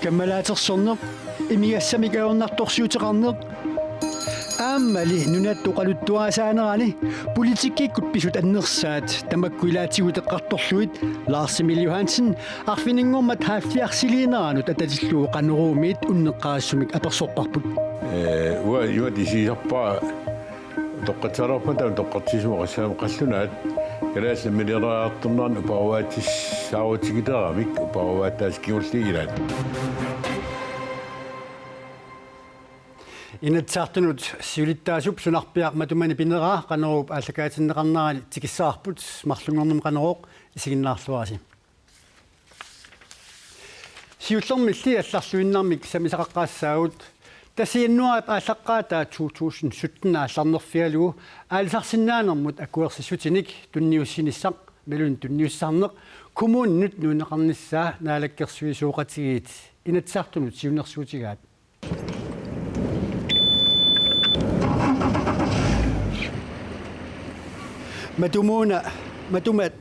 каммалаатерсорнеқ имигассамикаорнарторсиутеқарнеқ ааммали нунаттоқалуттуаасаанерани политиккиккут писут аннерсаат тамаккуилаатигутеққарторлуит Lars Emil Johansen арфинингормат хааффиарсилиинеранут ататиллуу қанеруумиит уннеққаассумик аперсорпарпут уа юадисиисарпаа тоққатсараппата тоққатсисуақассаамеқаллунаат Gracias, me dieron turno para ver si estaba chiquita, para ver si quiero seguir. Inatsaartunut siulittaasup sunarpiaqmatumani pineraa qanerup ааллакаатиннеқарнаани тикиссаарпут марлунгорнум qaneruq isiginnaarluasi siullormilli алларлуиннармик самисақаққаассаагут тасииннуаат ааллаққаата 2017 аалларнерфиалугу аалисарсиннаанермут акуерсиссутиник тунниуссиниссақ мелун тунниуссаарнеқ коммууннут нуунеқарниссаа наалаккерсуисууқатигиит инатсаартунут сиунерсуутигаат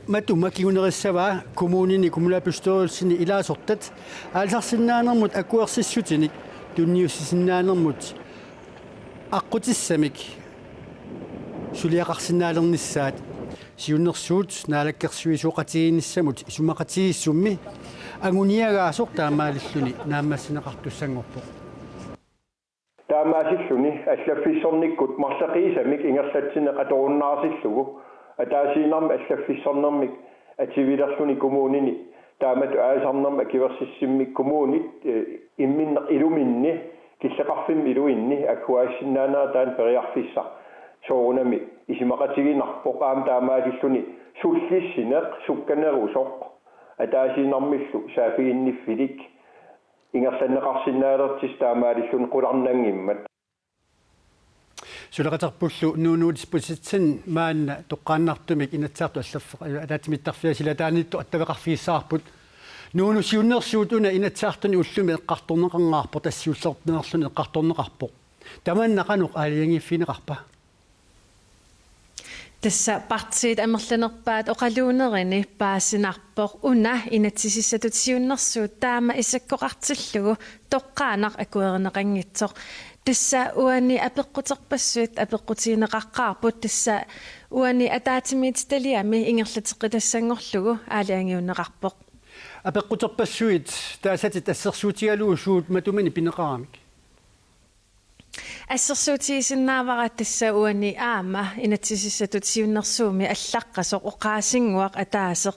матума кигунериссаваа коммуунини кумулапустуурсини илаасортат аалисарсиннаанермут акуерсиссутиник тунниуссисиннаанермут аққутиссамик сулиақарсинаалерниссаат сиуннерсуут наалаккерсуисуоқатигиниссамут исумақатигиссумми агуниагаасоқ таамаалиллуни нааммассинеқартуссангорпо таамаасиллуни аллаффиссорниккут марлақиисамик ингерлатсинеқаторуннаарсиллугу атаасиинарми аллаффиссорнэрмик ативилерлуни коммуунини таамату аасарнэрма акиверсиссиммик коммуунит имминне илуминни киллеқарфимми илуинни аккуаассиннаанаа таан периарфисса соорунами исимақатигинарпоқ аам таамаасиллуни суллиссинеқ сукканерусоқ атаасиинармиллу саафигинниффилик ингерланнеқарсинаалертис таамаалиллун қуларнангиммат сулеқатарпуллу нуунуудиспуситсин маанна тоққааннартумик инатсаарту аллафф атаатимиттарфиасилатаанитту аттавеқарфииссаарпут нууну сиуннерсуутуна инатсаартуни уллуми эққарторнеқарнаарпо тассиуллерпинерлуни эққарторнеқарпо таманнақануқ аалиангиффинеқарпа тасса партиит амерланерпаат оқалуунерини паасинарпоқ уна инатсисиссатут сиуннерсуут таама исаккоқартиллугу тоққаанақ акуеринеқангитсоқ тасса уани апеққутерпассуит апеққутиинеқаққарпут тасса уани атаатимиититалиами ингерлатеққитассангорлугу аалиангиунеқарпоқ апеққутерпассуит таасатит ассерсуутигалуу суут матумани пинеқарамик ассерсуутиисиннаавара тасса уани аама инатсисиссатут сиуннерсууми аллаққасоқ оқаасингуақ атаасеқ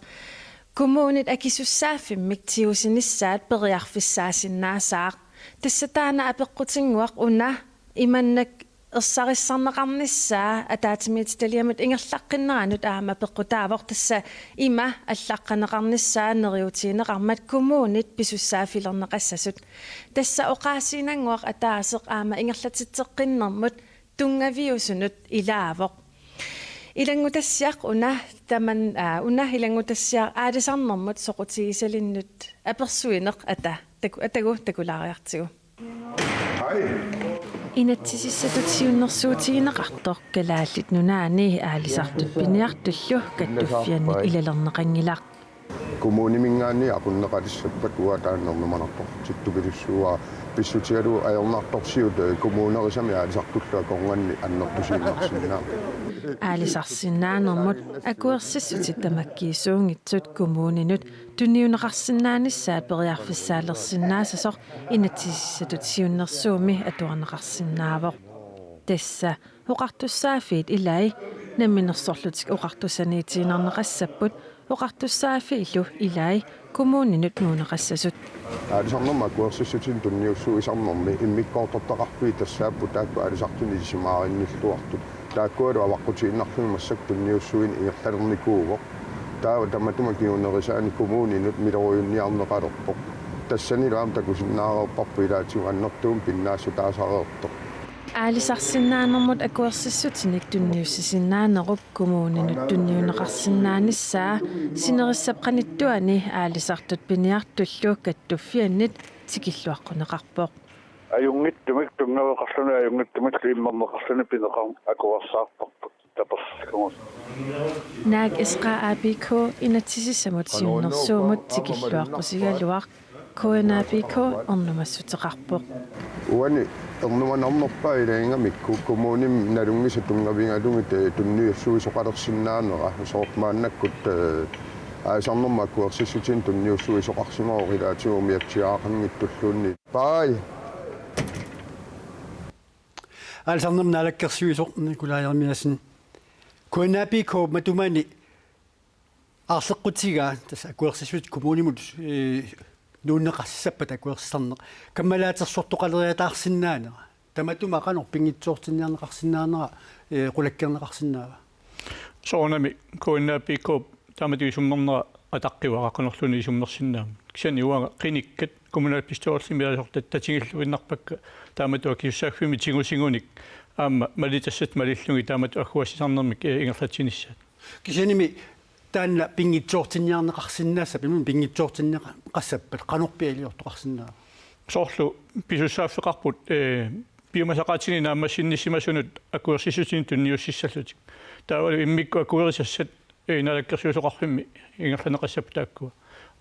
коммуунит акисуссааффиммик тиусиниссаат периарфиссаасиннаасаақ тассатаана апеққутингуақ уна иманнак ерсариссарнеқарниссаа атаатимиититалиамут ингерлаққиннеранут аама пеққутаавоқ тасса има аллаққанеқарниссаа нериутиинеқармат коммуунит писуссаафилернеқассасут тасса оқаасиинангуақ атаасеқ аама ингерлатитсеққиннэрмут тунгавиусунут илаавоқ илангутассиақ уна таман уна илангутассиақ аалисарнэрмут соқутигисалиннут аперсуинеқ такулаариартигу инатсисиссатут сиуннерсуутигинеқартоқ калааллит нунаани аалисартут пиниартуллу каттуффианник илалернеқангилақ коммунимингаани ақуннеқалиссаппат уатааннэрнуманарпо титтупилуссуа писсутигалу аернарторсиут коммуунерисами аалисартуллуа конганни аннертусииннарсинаа аалисарсинаанермут акуерсиссутит тамаккиисуунгитсут коммуунинут тунниунеқарсинааниссаат периарфиссаалерсинаасасоқ инатсиссатут сиуннерсууми атуарнеқарсинаавоқ тасса оқартуссаафиит илай намминерсорлутик оқартусаниитиинарнеқассаппут оқартуссаафи илу илай коммуунинут нуунеқассасут аалисарнерма акуерсиссутин тунниуссуу исарнерми иммиккоортортақарпуи тассааппу таакку аалисартуни исимааринниллуартут тааккуалу аваққутииннарфими массак тунниуссуин ингерлалерникууго таа таматума киунерисаани коммуунинут милеруйунниарнеқалерпо тассани лаам такусиннаарерпарпу илаатиу аннертуум пиннаассу таасареерто аалисарсинаанермут акуерсиссутиник тунниуссисиннаанеруп коммуунинут тунниунеқарсинааниссаа синериссапқаниттуани аалисартут пиниартуллу каттуффианнит тикиллуаққунеқарпоқ аюнгиттумик тунгавеқарлуна аюнгиттумик лиммернеқарлуна пинеқарм акуерсаарпарпут тапассакумус наак исқа абико инатсисиссамут сиуннерсуумут тикиллуаққусигалуақ KNAPK ornumassutеқарpoq уани эрнуманарнерпаа илаингамикку коммуним налунгисатунгавингалугит тунниуссуисоқалерсиннаанера соортмааннаккут аасарнэрмаккуерсиссутин тунниуссуисоқарсимаорилаатигумиаксиаақангиттуллуунни пай алсарнам налаккерсуисоқ никулаярмиасин KNAPK матумани аарлеққутига тас акуерсисут коммунимут нууннеқарсисаппат акуерсарнеқ каммалаатерсортоқалериатаарсинаанера таматума қанор пингитсоортинниарнеқарсинаанера қулаккернеқарсинаава соонами KNAPK таматуисумнернера атаққивақақунерлуни исумнерсинаама кисани уага қиниккат коммунаал пистоорсимиасортат татигиллуиннарпакка тааматуа киуссааффими тигусигуник аама малитассат малиллуги таамату ахуассисарнермик ингерлатсиниссаат кисаними таанна пингитсоортинниарнеқарсинаасса пимун пингитсоортиннеқассаппат қанорпиалиортоқарсинаа соорлу писуссааффеқарпут биомасақаатини наамассинниссимасунут акуерсиссутин тунниуссиссаллутик таавалу иммикку акуерисассат налаккерсуусоқарфимми ингерланеқассап тааккуа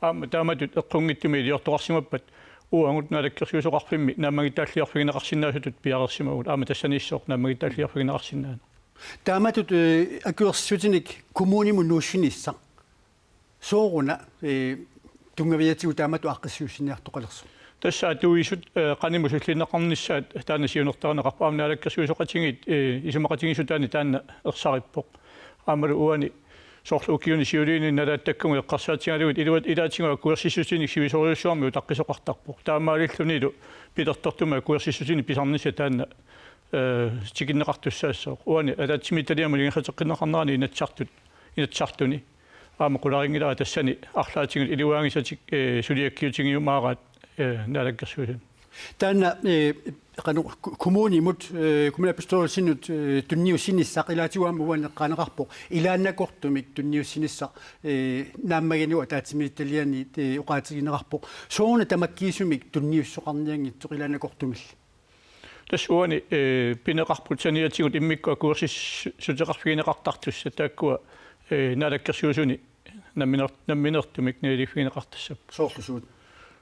аама тааматут эққунгиттуми илиортоқарсимаппат уангут налаккерсуусоқарфимми наамагитааллиарфигинеқарсинаасутут пиарерсимагут аама тассаниссоқ наамагитааллиарфигинеқарсинаана тааматут акуерсиссутиник коммунимун нуушинисса сооруна тунгавиатигу таамату аққиссуусиниартоқалерсу тасса туисут қанимусуллинеқарниссаат таана сиунертарнеқарпа аама налаккерсуусоқатингит исумақатингисутаани таана ерсариппоқ аамалу уани соорлуукиуни сиулиини налааттаккуми эққарсаатингалугит илуат илаатингуа куерсиссутиник сивисориуссуарми утаққисоқартарпоқ таамаалиллунилу пилертортума куерсиссутини писарнисса таана тикиннеқартуссаассоо уани алаатсимиталиаму лингерсатеққиннеқарнерани инатсартуни аама қуларингилаа тассани арлаатингил илуаагисатик сулиаккиутингиумаараат налаккерсуусун таана қану коммунимут коммунапистоорсинут тунниуссиниссақ илаатигуама уанеққанеқарпо илааннакортумик тунниуссиниссақ нааммагинуа таатсимиталиани уқаатигинеқарпо соона тамаккиисумик тунниуссоқарниангитсоқ илааннакортумил тас уани пинеқарпут саниатигут иммиккуа куерсис сутеқарфигинеқартартусса тааккуа налаккерсуусуни намминертумик нилифигинеқартассап соорлусуут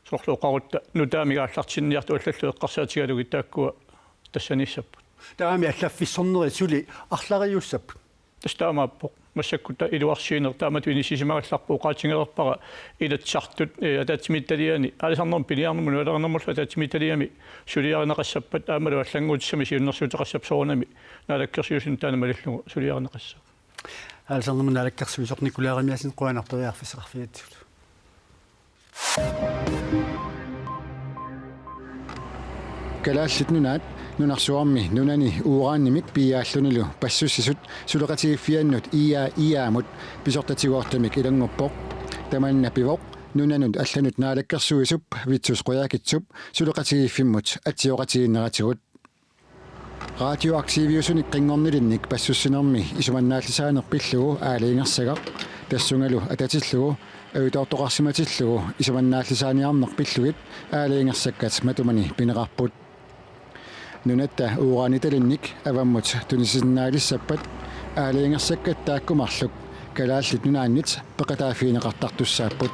сорлуоқарутта нутаамигааллартинниарту аллаллу эққарсаатигалуги тааккуа тассаниссаппут таами аллаффиссорнери сули арлариуссаппут тастаамааппоқ массаккута илуарсиинер таамату инисисимагалларпу qaatiнгерпара илатсартут атаатимитталиани алисарнерм пилиарнуму нулернермулла атаатимитталиами сулиарнеқассаппат аамалу аллангуутиссами сиуннэрсуутеқассап соорнами налаккерсиусин таана малиллугу сулиарнеқассаа алсарнерму налаккерсуисоқ никулааримиасин қуанарториарфисеқарфиатсут калааллит нунарсуарми нунани уорааннимик пиааллунилу пассуссисут сулеқатигиффианнут иаамут писортатигуартамик илангорпоқ таманна пивоқ нунанут алланут наалаккерсуисуп витсус қуяакитсуп сулеқатигиффиммут атсиоқатигиннератигут радиоактивиусуник қингорнилинник пассуссинерми исуманнааллисаанерпиллугу аалиингерсагақ тассунгалу ататиллугу авитаортоқарсиматиллугу исуманнааллисааниарнерпиллугит аалиингерсаккат матумани пинеқарпут нунатта уурааниtalинник аваммут тунисиннаалиссаппат аалиингерсаккат тааккумарлук калааллит нунааннит пеқатаафиинеқартартуссааппут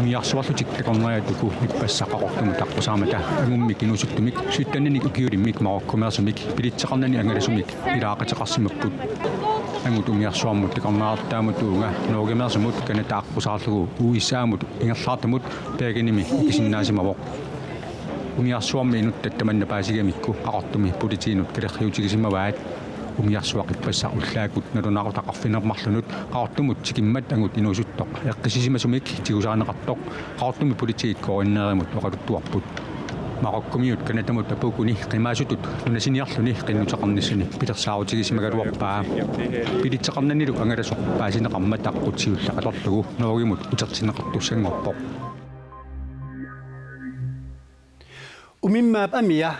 миарсуарлутик такорнариатуку миппассақақортуму таққусаамата агуммик инусуттумик суттаннини укиулиммик мароккумерсумик пилитсеқарнани ангаласумик илаақатеқарсимаппут ангут умиарсуармут такорнаартаамутуунга ноогемерсумут канатааққусаарлугу уиссаамут ингерлаартамут паагиними кисиннаасимавоқ умиарсуарми инуттат таманна паасигамикку ақортуми политиинут калерриутигисимаваат умиарсуақиппассаа уллаакут налунаарутақарфинермарлунут qaortumut tikimmat angut inusuttoq eqqisisimasumik tigusaanеqartoq qaortumi politiit korinneerimut oqaluttuarput marokkumiut kanatamut apukuni qimaasutut nunasiniarluni qinnutaqarnissuni pilersaarutigisimagaluarpaa pilitseqarnanilu angalasoq paasineqarma taqqutiullaqatorlugu noogimut utertineqartussanngorpoq umimmaap amia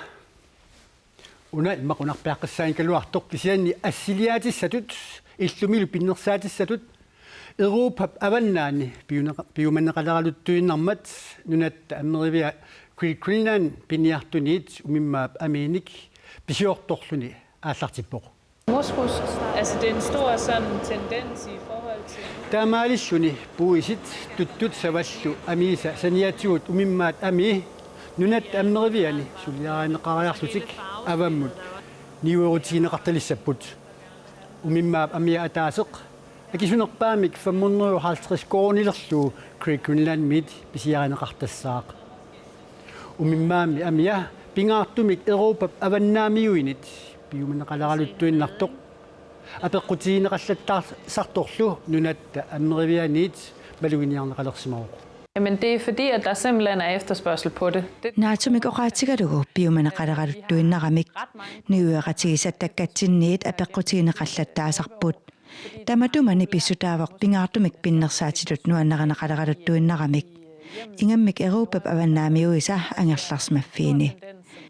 una imaqunarpiaqqassaan kaluartoq kisianni assiliaatissatut illumilu pinnersaatissatut Europa avannaani piumanneqaleralut nunatta ammerivia Greenland piniartuniit umimmaap amiinik pisiortorluni aallartippoq Moskus, altså det er en stor sådan tendens i forhold til... Taamaalissuni puisit tuttut savallu amiisa saniatigut umimmaat ami nunat amneriviani suliaraaneqariarlutik avammut niuerutiineqartalissapput umimmaap amia ataaseq akisunerpaamik 550 koornilerlu Creek Greenland Meet pisiarineqartassaaq umimmaami amia pingaartumik Europa avannaamiuinit piumaneqalaraluttuinnartoq apeqqutiineqallattarsartorlu nunatta amnerivianiit maluginiarneqalersimaruq. Men det er fordi, at der simpelthen er efterspørgsel på det. Naatumik oqaatigalugu piumaneqalaraluttuinnaramik niueqatigisattakkatinniit apeqqutiineqallattaasarput tamatumani pissutaavoq pingaartumik pinnersaatilut nuanneqaneqalaraluttuinnaramik ingammik Europa avannaamiuisa angerlarsmaffiini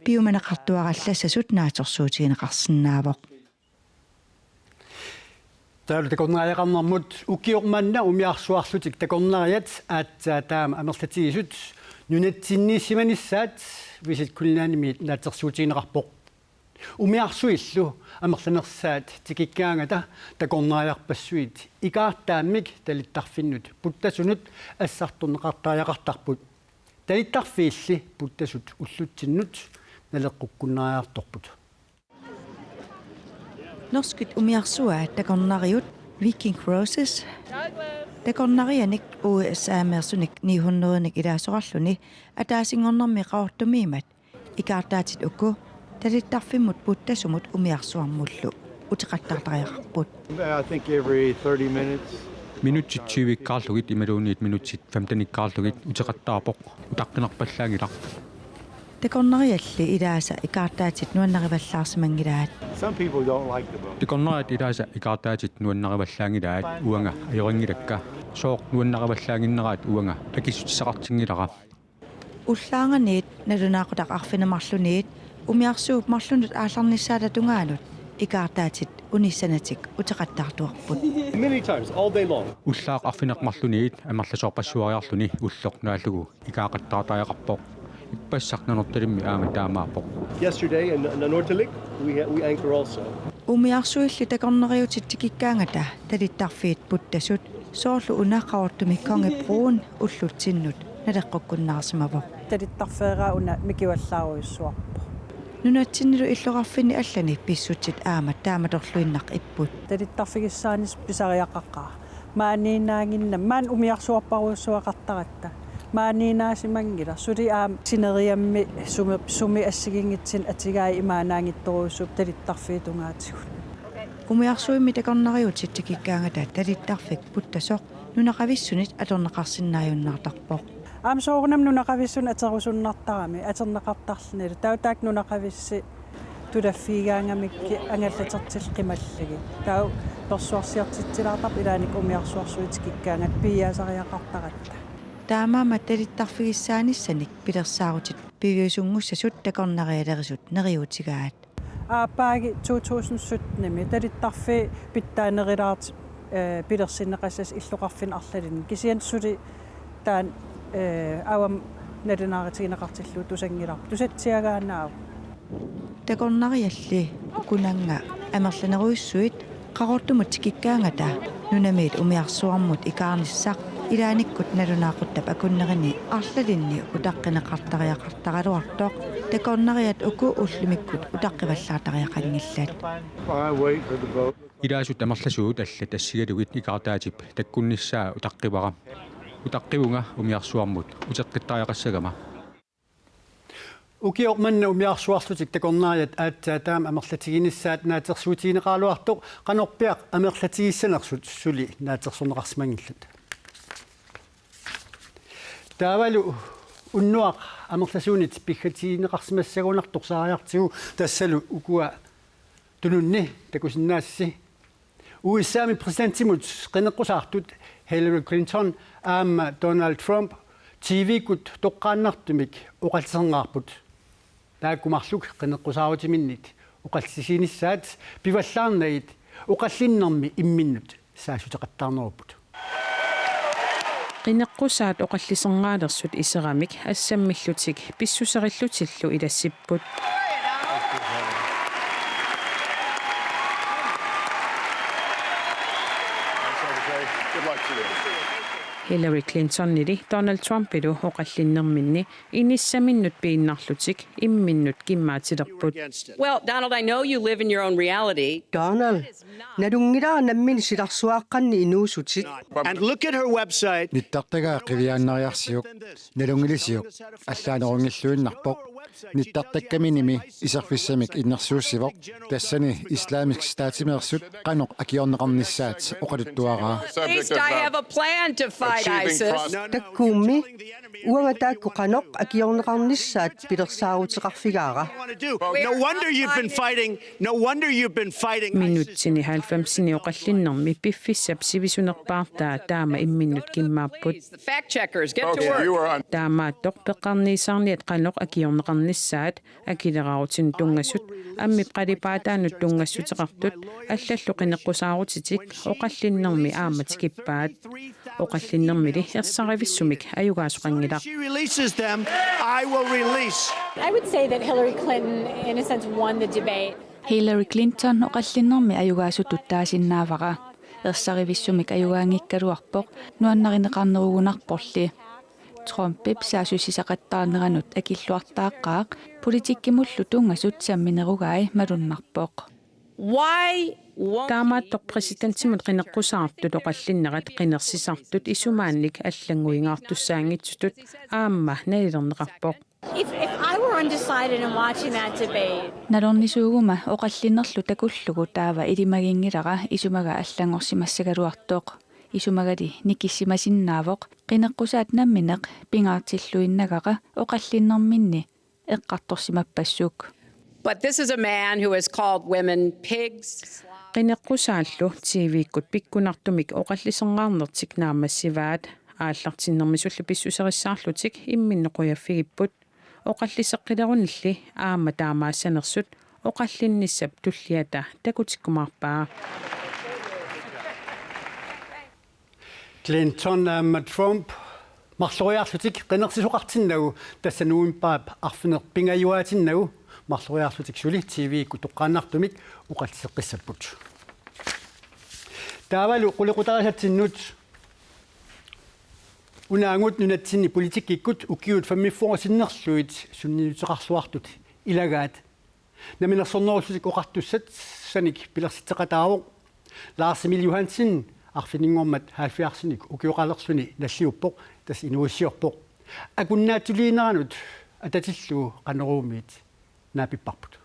piumaneqartuaqallassasut naatorsuutiineqarsinnaavoq. Täällä tekonnaajaqarnermut ukiormanna umiarsuarlutik tekonnaajat aatsaa taama amerlatigisut nunatsinniissimanissaat visit kulnaanimiit naatersuutiineqarpoq umiarsuillu amerlanersaat tikikkaangata tekonnaajaqpassuit ikaartaammik talittarfinnut puttasunut assartorneqartaajaqartarput talittarfiilli puttasut ullutsinnut naleqqukkunnaajartorput. Norskut umiarsua takonnariut Viking Cruises takonnarianik USA-mersunik 900nik ilaasoralluni ataasingornermi qaortumiimat ikaartaatit ukku talittarfimmut puttasumut umiarsuarmullu utiqattartariaqarput. I think every 30 minutes. Minutsit 20 kaarlugit imaluuniit minutsit 15 kaarlugit utiqattaarpoq utaqqinarpallaangilaq. Tekonnarialli ilaasa ikaartaatit nuannarivallaarsimangilaat. Some people don't like the boat. Tekonnariat ilaasa ikaartaatit nuannarivallaangilaat uanga ajoringilakka sooq nuannarivallaanginneraat uanga akissutissaqartingilara. Ullaanganiit nalunaaqutaq arfinemarluniit umiarsuup marlunut aallarnissaalatungaanut ikaartaatit unissanatik utiqattaartuarput. Many times, all day long. Ullaaq arfineqmarluniit amarlasoorpassuariarluni ulloq naallugu ikaaqattaartaajaqarpoq ippassarnanortalimmi aanga taamaapoq. Yesterday in Nanortalik, we anchor also. Umiarsuillu takonneriutit tikikkaangata talittarfiit puttasut soorlu unaqqaortumik kongebruun ullutsinnut naleqqukkunnaarsimavoq. Talittarfeeraa una mikiwallaaruissuarpo. Nunatsinnilu illoqarfini allani pissutsit aamat taamatorluinnaq ipput. Talittarfigissaanis pisariaqaqqaa. Maaniinaanginna maan umiarsuarparuissuaqartaratta. Maaniinaasimanngila suli sineriammi sumi assigingitsin atigaai imaanaangittoruissuup talittarfiitungaatigut. Umiarsuimmi takonneriutit tikikkaangata talittarfik puttasoq nunaqavissunit atorneqarsinnaajunnaartarpoq. Soornam nunaqavissun aterusunnartarami aterneqartarlnilu tautaak nunaqavissi tulaffiigaangamikki angallatertilqimalligi tau persuarsiartitsilaartap ilaanik umiarsuarsuitikikkaangat piiaasariaqartaratta. Taamaama talittarfigissaanissaniik pilersaarutit piviusungussasut takonnerialerisut neriutigaat. Aappaagi 2017 talittarfi pittaanerilaart pilersinneqassas illoqarfin arlalin kisiansuli taan awam nalunaaritiineqartillu tusangilar tusatsiagaanaav. Takonnerialli ukunanga amerlaneruissuit qaqortumut tikikkaangata nunamiit umiarsuarmut ikaarnissaq ilaanikut nalunaaquttab akunnerini arlalinni utaqqinaqartariaqartaraluartoq takonneriat uku ullimikkut utaqqivallaatariaqangillat. Ilaasut amerlasuut alla tassigalugit ikaartaatip takkunnissaa utaqqivara utaqqivunga umiarsuarmut uteqqittariaqassagama. Ukiormanna umiarsuarlutik takornaajat aatsaa taama amerlatiginissaat naatersuutiineqaaluartoq qanorpiaq amerlatigissanersut suli naatersorneqarsimangillat. Taavalu unnuaq amerlasuunit piggatiineqarsimassagunartorsaariartigu tassalu ukua tununni takusinnaassi USAmi presidenttimut qineqqusaartut Hillary Clinton aama Donald Trump TV-kut toqqaannartumik uqalliserngаарput taakkumarluk qineqqusaarutiminnit uqallisiinissaat pivallaarnagit uqallinnermi imminnut saasuteqattaarnerupput qineqqusaat oqalliserngaalerssut iseramik assammillutik pissuserillutillu ilassipput Good luck to you. Hillary Clinton iri Donald Trump iru oqallinnerminni inissaminnut piinnarlutik imminnut kimmaatilerput. Well, Donald, I know you live in your own reality. Donald, nalungila nammin silarsuaqqanni inuusutit. And look at her website. Nittaqtagaa qiviaannariarsiuk nalungilisiuk allaanerungilluinnarpoq nittaqtakkaminimi isarfissamik innersuussivoq tassani islamisk staatimeersut qanoq akiorneqarnissaat oqaluttuaraa. At least I have a plan to fight ISIS. Takkuummi uangataakku qanoq akiorneqarnissaat pilersaaruteqarfigaara. No wonder you've been fighting. Minutsini 90 oqallinnermi piffissap sivisunerpaartaa taama imminnut kimmaapput. The fact checkers, get to work. Taamaattoq peqqarniisarniat qanoq akiorneqarnissaat akilerarutin tungassut ammip qalipaataanut tungassuteqartut аллаллу qinеққусаарутитик оqallinnermi ааматикиппаат оqallinnermili ерсаривиссумик аюгаасоқангилар. She releases them, I will release. I would say that Hillary Clinton in a sense won the debate. Hillary Clinton oqallinnermi ayugaasutut taasinnaavara ерсаривиссумик аюгаангиккалуарпоq нуаннаринеқарнеругунарпорли Trumpip saasussisaqattaarneranut akilluartaaqaaq politikimullu tungasut samminerugai malunnarpoq. Why таамааттор президентимут qinеққусаартут оqallinnerat qinersisartut isumaannik аллангуингаартуссаангитсутут аама налилернеқарпоq. If I were undecided in watching that debate. Nalornisuuguma oqallinnerlu takullugu taava ilimagingilara isumaga allangorsimassagaluartoq. Isumagali nikissimasinnaavoq qineqqusaat nammineq pingaartilluinnagaqa oqallinnerminni eqqartorsimappassuk. But this is a man who has called women pigs. qinеққусааллу TV-иккут пиккунартумик оqalliserngаарnertik naamassivaat ааллартиннэрмисуллу писсусериссаарлутик имминнеқуяффигиппут оqalliseqqilerunilli аама таамаассанерсут оqallinнissap туллиата такутиккумаарпаа. Clinton Trump марлориарлутик qinеrsisuqartinnagу тассануимпаап арфинерпингаюаатиннагу марлориарлутик сули TV-икку тоққааннартумик уқаллисеққиссаппут. таавалу қулеқутарасатсиннут унаангут нунатсинни политиккиккут укиут фаммиффорасиннерлуит суннинутеқарсуартут илагаат наминерсорнерусутик оқартуссат саник пилерситеқатаавоқ Lars Emil Johansen арфинингормат 70-арсиник укиоқалерсуни наллиуппоқ тас инуиссиорпоқ акуннаатулиинеранут ататиллуу қанеруумиит наапиппарпут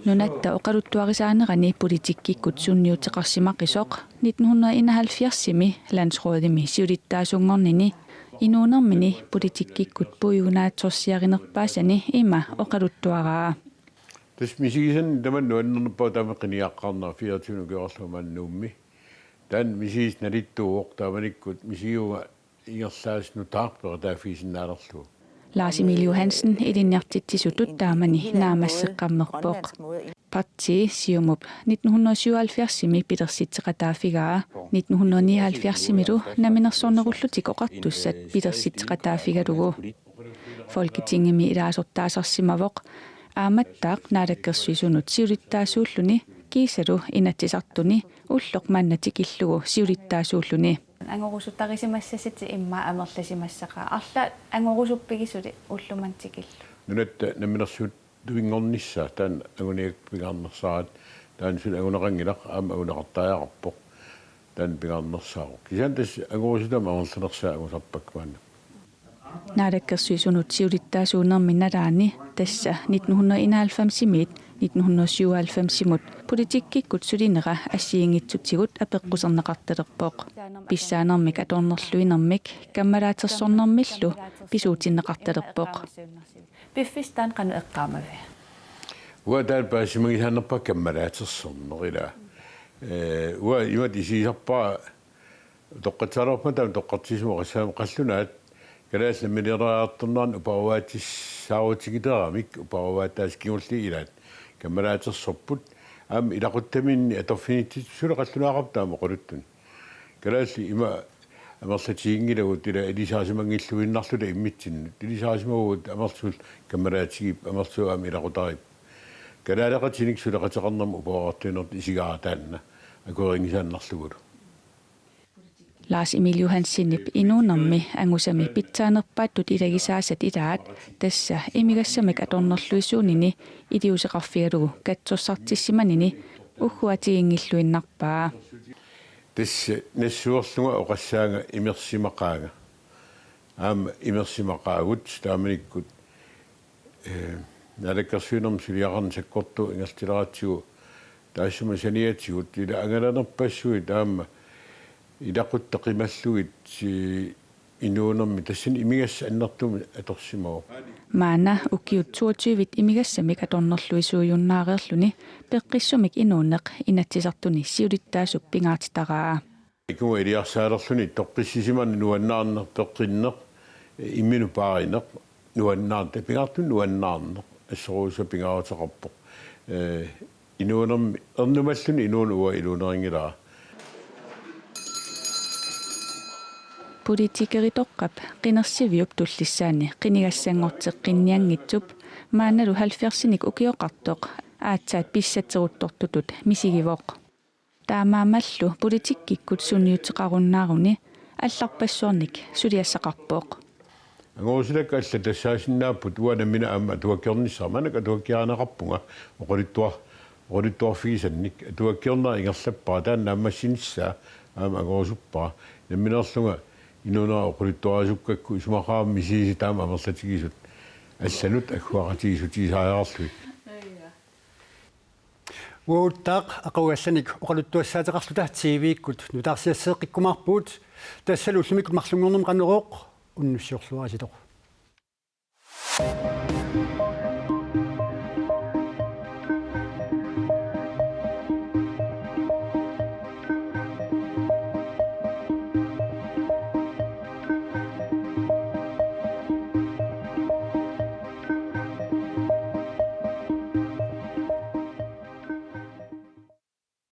Nunatta oqaluttuarisaanерани politikkikut sunniuteqarsimaqqisoq 1971-simi landsrådimi siulittaasungornini inuunermini politikkikut puigunaatorsiarinerpaasani ima oqaluttuaraa. Tas misiisen tämän nuannernerpaa tameqiniaqqarner 24 georlumannuummi tan misis nalittuuq tamanikkut misiuga ingersaasnutaarpera taafiisinnaalerlu Lars Emil Johansen ilinjartitsisutut taamani naamasseqqarnerpoq. Parti siumup 1977-simi pilersitteqataafigaa 1979-similu naminersornerullutik oqartussat pilersitteqataafigalugu. Folketingimi ilaasortaasarsimavoq aamattaaq naalakkersuisunut siulittaasuulluni kiisalu inatsisartuni ulloq mannatikillugu siulittaasuulluni. Angorusuttarisimassasiti imma amerlasimassaqa arla angorusuppigisuli ullumantikillu nunatta naminersuut tuingornissa tan aguniak pigarnersaat tan sul aguneqangilaq aama aguneqartaajaqarpoq tan pigarnersaaq kisan tas angorusutama amerlersaa agusarpakmaana naalakkersuisunut siulittaasuunerminnalaani tassa 1991-simit 1997-simut politikkikut sulinera assiingitsutigut apeqqusernaqartalerpoq pissaanermik atornerluinermik kammalaatersornermillu pisuutinneqartalerpoq piffistaan qanu eqqaamavi wa tal paasimagisaannerpa kammalaatersornerila wa imatisiisarpa toqqatsalerpa tam toqqartisuuqassaam qallunaat kalaas namileraartornaan upavaattis saawutigiteramik upavaataas kingulli ilaat kammalaatersorput am ilaquttaminni atorfinitsit suleqallunaaqartaama quluttun kalaassi ima amerlatiingilagut ila ilisaasimanngilluinnarlula immitsinnut ilisaasimagut amersul kammalaatigip amersuam ilaqutarip kalaaleqatinik suleqateqarnerma upavaartuinerti isigaataanna akueringisaannarlugulu Lars Emil Johanssonip inuunermi angusami pitsaanerpaattut ilagisaasat ilaat tassa imigassamik atornerluisuunini idiuseqarfigalugu katsorsaartissimanini ugguatiingilluinnarpaa tässä nessuorlunga oqassaanga imersimaqaanga aam imersimaqaagut taamanikkut nalakkersuunerm suliaqarnisakkortu ingertileraatigu taassuma saniatigut ila angalanerpassuit taama ilaqutteqimalluit inuunermi tassin imigassa annertumi atorsimao maana ukiut 22 imigassamik atornerluisuujunnaaqerluni peqqissumik inuunneq inatsisartuni siulittaasup pingaatitaraa iku iliarsaalerluni toqqissisiman nuannaarner peqqinneq imminu paarineq nuannaarta pingaartun nuannaarneq assoruusa pingaarutaqarpoq inuunermi ernumalluni inuun uwa iluuneringilaa politikeritoqqap qinersiviup tullissaani qinigassangorteqqinniangitsup maanalu 70-nik ukioqartoq aatsaat pissatseruttortutut misigivoq taamaamallu politikkikkut sunniutseqarunnаарuni алларпассуарник сулиассақарпооқ ангоосилакка алла тассаасиннааппут уанамина аама туаккиорниссааманак атуаккиаанеқарпунга оқолиттуарфигисанник атуаккиорнаа ингерлаппаа тааннааммассиниссаа аама ангоосуппаа намминерлунга инунаа оқолиттуарасуккакку исумақаам мисиси таама амерлатигисут алланут аггуақатигисутисааjaarlui уоуттаақ ақуассаник оқалуттуассаатеқарлута тивиккут нутаарсиассеэққиккумаарпуут тассалу сумикут марлунгорнум қанерооқ уннуссиорлуариситоқ